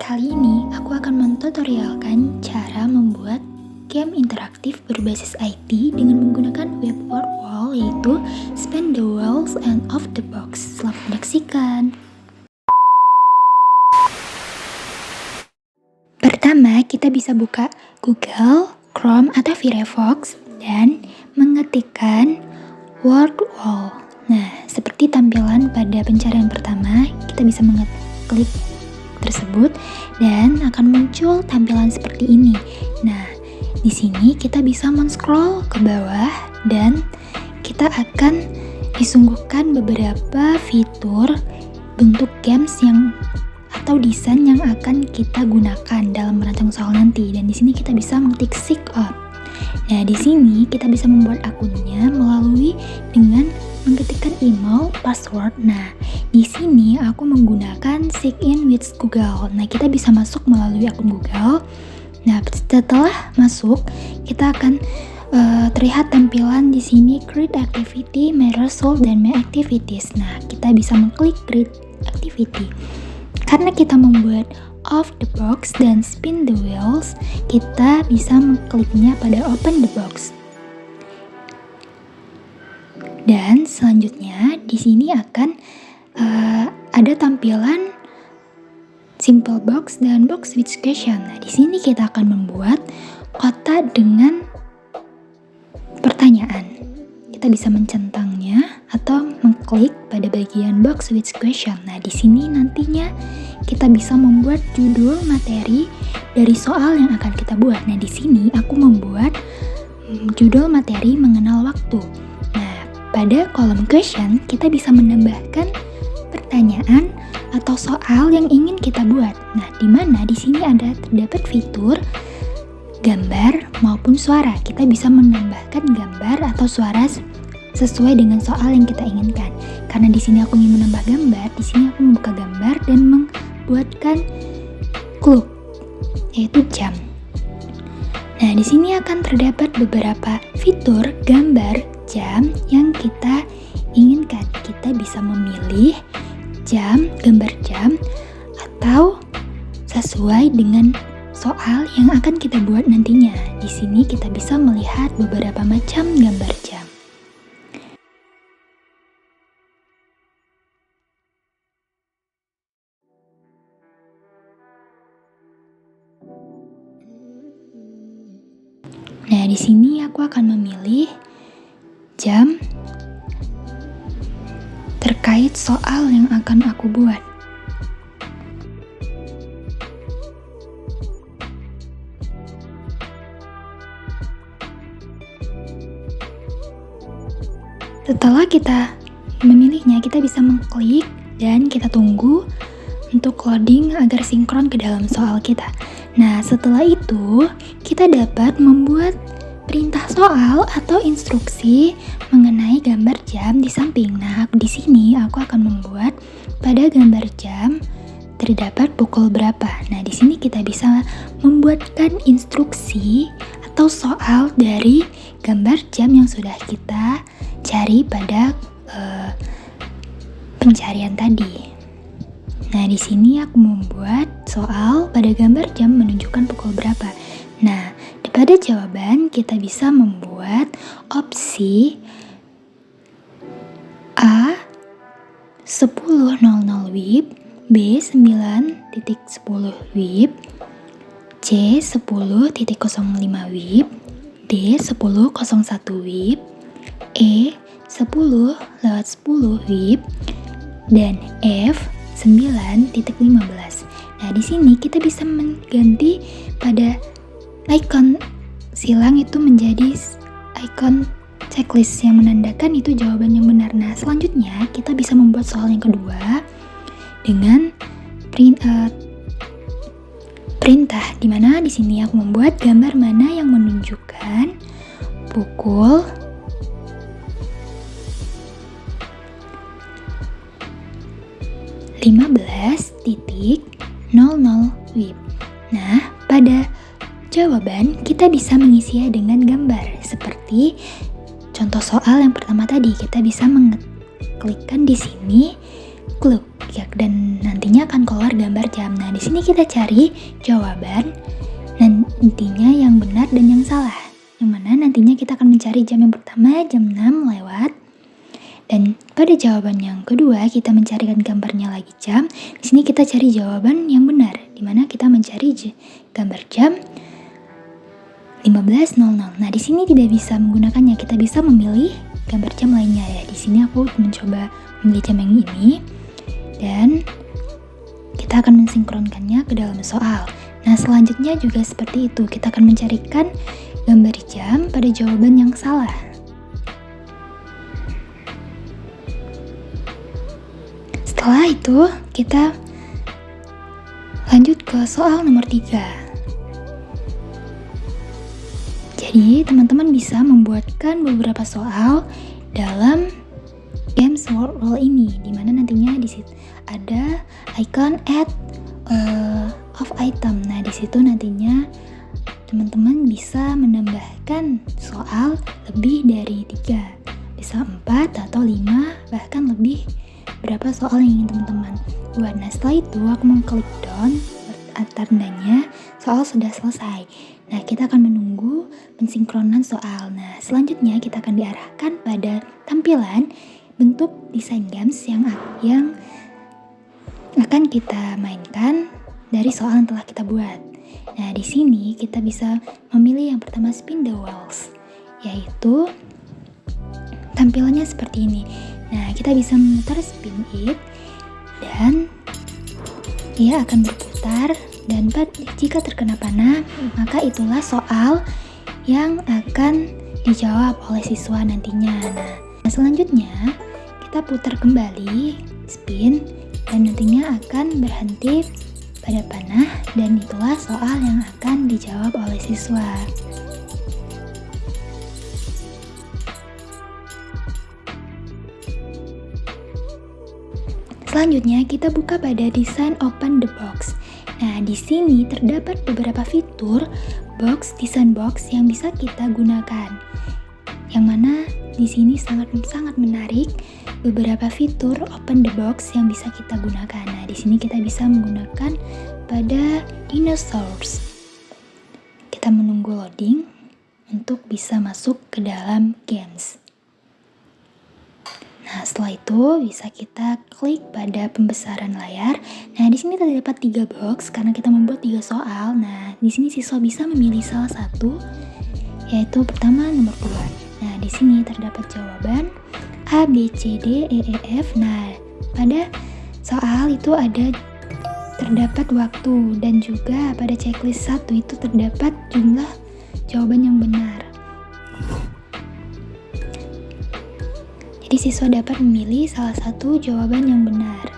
Kali ini aku akan mentutorialkan cara membuat game interaktif berbasis IT dengan menggunakan web world wall, yaitu Spin the Walls and Off the Box. Selamat menyaksikan. Pertama, kita bisa buka Google, Chrome atau Firefox dan mengetikkan word wall. Nah, seperti tampilan pada pencarian pertama, kita bisa mengeklik tersebut dan akan muncul tampilan seperti ini. Nah, di sini kita bisa men-scroll ke bawah dan kita akan disuguhkan beberapa fitur bentuk games yang atau desain yang akan kita gunakan dalam merancang soal nanti. Dan di sini kita bisa mengetik sign up. Nah, di sini kita bisa membuat akunnya melalui dengan mengetikkan email, password. Nah, di sini aku menggunakan sign in with Google. Nah, kita bisa masuk melalui akun Google. Nah, setelah masuk, kita akan terlihat tampilan di sini create activity, my result, dan my activities. Nah, kita bisa mengklik create activity. Karena kita membuat off the box dan spin the wheels, kita bisa mengkliknya pada open the box. Dan selanjutnya di sini akan ada tampilan simple box dan box with question. Nah, di sini kita akan membuat kotak dengan pertanyaan. Kita bisa mencentangnya atau mengklik pada bagian box with question. Nah, di sini nantinya kita bisa membuat judul materi dari soal yang akan kita buat. Nah, di sini aku membuat judul materi mengenal waktu. Pada kolom question, kita bisa menambahkan pertanyaan atau soal yang ingin kita buat. Nah, di mana di sini terdapat fitur gambar maupun suara. Kita bisa menambahkan gambar atau suara sesuai dengan soal yang kita inginkan. Karena di sini aku ingin menambah gambar, di sini aku membuka gambar dan membuatkan clock, yaitu jam. Nah, di sini akan terdapat beberapa fitur gambar jam yang kita inginkan. Kita bisa memilih jam, gambar jam, atau sesuai dengan soal yang akan kita buat nantinya. Di sini kita bisa melihat beberapa macam gambar jam. Nah, di sini aku akan memilih jam terkait soal yang akan aku buat. Setelah kita memilihnya, kita bisa mengklik dan kita tunggu untuk loading agar sinkron ke dalam soal kita. Nah, setelah itu kita dapat membuat perintah soal atau instruksi mengenai gambar jam di samping. Nah, di sini aku akan membuat pada gambar jam terdapat pukul berapa. Nah, di sini kita bisa membuatkan instruksi atau soal dari gambar jam yang sudah kita cari pada pencarian tadi. Nah, di sini aku membuat soal pada gambar jam menunjukkan pukul berapa. Nah, pada jawaban kita bisa membuat opsi A 10.00 WIB, B 9.10 WIB, C 10.05 WIB, D 10.01 WIB, E 10/10 WIB, dan F 9.15. Nah, di sini kita bisa mengganti pada icon silang itu menjadi icon checklist yang menandakan itu jawaban yang benar. Nah, selanjutnya kita bisa membuat soal yang kedua dengan perintah, di mana di sini aku membuat gambar mana yang menunjukkan pukul 15.00 WIB. Nah, pada jawaban kita bisa mengisinya dengan gambar seperti contoh soal yang pertama tadi. Kita bisa mengklikkan di sini clock ya, dan nantinya akan keluar gambar jam. Nah, di sini kita cari jawaban nantinya yang benar dan yang salah. Yang mana nantinya kita akan mencari jam yang pertama jam 6 lewat. Dan pada jawaban yang kedua kita mencarikan gambarnya lagi jam. Di sini kita cari jawaban yang benar, di mana kita mencari gambar jam 15.00. Nah, di sini tidak bisa menggunakannya, kita bisa memilih gambar jam lainnya ya. Di sini aku mencoba memilih jam yang ini dan kita akan mensinkronkannya ke dalam soal. Nah, selanjutnya juga seperti itu, kita akan mencarikan gambar jam pada jawaban yang salah. Setelah itu, kita lanjut ke soal nomor 3. Jadi, teman-teman bisa membuatkan beberapa soal dalam games world ini, dimana nantinya di situ ada icon add of item. Nah, di situ nantinya teman-teman bisa menambahkan soal lebih dari 3, bisa 4 atau 5, bahkan lebih berapa soal yang ingin teman-teman buat. Nah, setelah itu aku mengklik down tandanya soal sudah selesai. Nah, kita akan menunggu pensinkronan soal. Nah, selanjutnya kita akan diarahkan pada tampilan bentuk desain games yang akan kita mainkan dari soal yang telah kita buat. Nah, di sini kita bisa memilih yang pertama spin the wheels, yaitu tampilannya seperti ini. Nah, kita bisa memutar spin it dan ia akan berputar, dan jika terkena panah maka itulah soal yang akan dijawab oleh siswa nantinya. Nah, selanjutnya kita putar kembali spin dan nantinya akan berhenti pada panah, dan itulah soal yang akan dijawab oleh siswa. Selanjutnya kita buka pada desain open the box. Nah, di sini terdapat beberapa fitur desain box yang bisa kita gunakan. Yang mana di sini sangat menarik beberapa fitur open the box yang bisa kita gunakan. Nah, di sini kita bisa menggunakan pada dinosaurs. Kita menunggu loading untuk bisa masuk ke dalam games. Nah, setelah itu bisa kita klik pada pembesaran layar. Nah, di sini terdapat 3 box karena kita membuat 3 soal. Nah, di sini siswa bisa memilih salah satu, yaitu pertama nomor 2. Nah, di sini terdapat jawaban A, B, C, D, E, E, F. Nah, pada soal itu terdapat waktu, dan juga pada checklist 1 itu terdapat jumlah jawaban yang benar. Jadi siswa dapat memilih salah satu jawaban yang benar.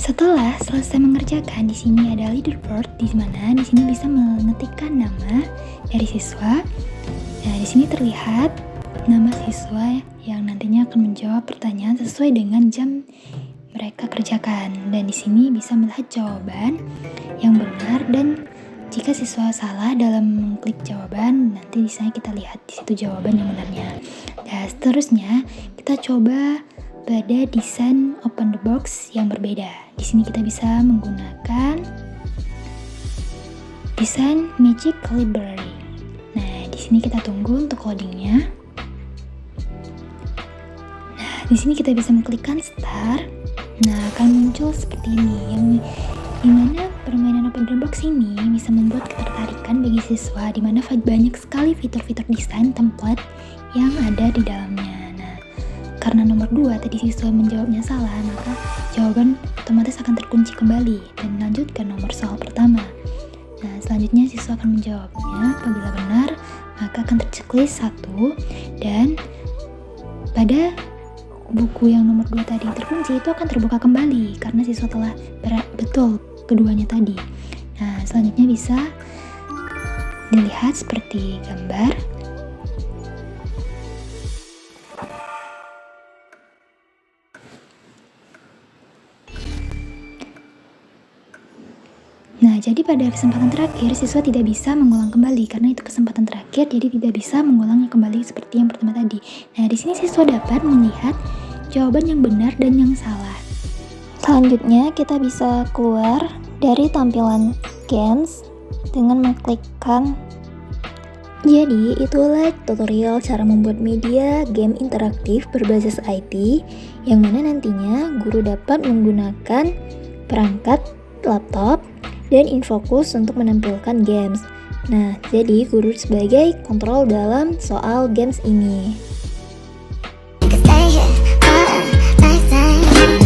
Setelah selesai mengerjakan, di sini ada leaderboard, di mana di sini bisa mengetikkan nama dari siswa. Nah, di sini terlihat nama siswa yang nantinya akan menjawab pertanyaan sesuai dengan jam mereka kerjakan. Dan di sini bisa melihat jawaban yang benar, dan jika siswa salah dalam mengklik jawaban, nanti di sana kita lihat di situ jawaban yang benarnya. Dan seterusnya kita coba pada desain open the box yang berbeda. Di sini kita bisa menggunakan desain Magic Library. Nah, di sini kita tunggu untuk loadingnya. Nah, di sini kita bisa mengklikkan start. Nah, akan muncul seperti ini, yang dimana permainan open the box ini bisa membuat ketertarikan bagi siswa, dimana banyak sekali fitur-fitur desain template yang ada di dalamnya. Karena nomor 2 tadi siswa menjawabnya salah, maka jawaban otomatis akan terkunci kembali dan lanjut ke nomor soal pertama. Nah, selanjutnya siswa akan menjawabnya. Apabila benar, maka akan terchecklist 1, dan pada buku yang nomor 2 tadi terkunci itu akan terbuka kembali karena siswa telah betul keduanya tadi. Nah, selanjutnya bisa dilihat seperti gambar. jadi pada kesempatan terakhir siswa tidak bisa mengulang kembali karena itu kesempatan terakhir, jadi tidak bisa mengulangnya kembali seperti yang pertama tadi. Nah, di sini siswa dapat melihat jawaban yang benar dan yang salah. Selanjutnya kita bisa keluar dari tampilan games dengan mengklikkan. Jadi itulah tutorial cara membuat media game interaktif berbasis IT yang mana nantinya guru dapat menggunakan perangkat laptop dan infocus untuk menampilkan games. Nah, jadi guru sebagai kontrol dalam soal games ini.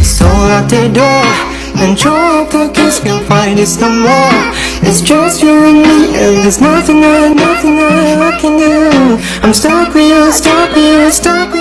So out the door and drop the kiss, can't find this no more. It's just you and me, and there's nothing I can do. I'm stuck with you, stuck with you, stuck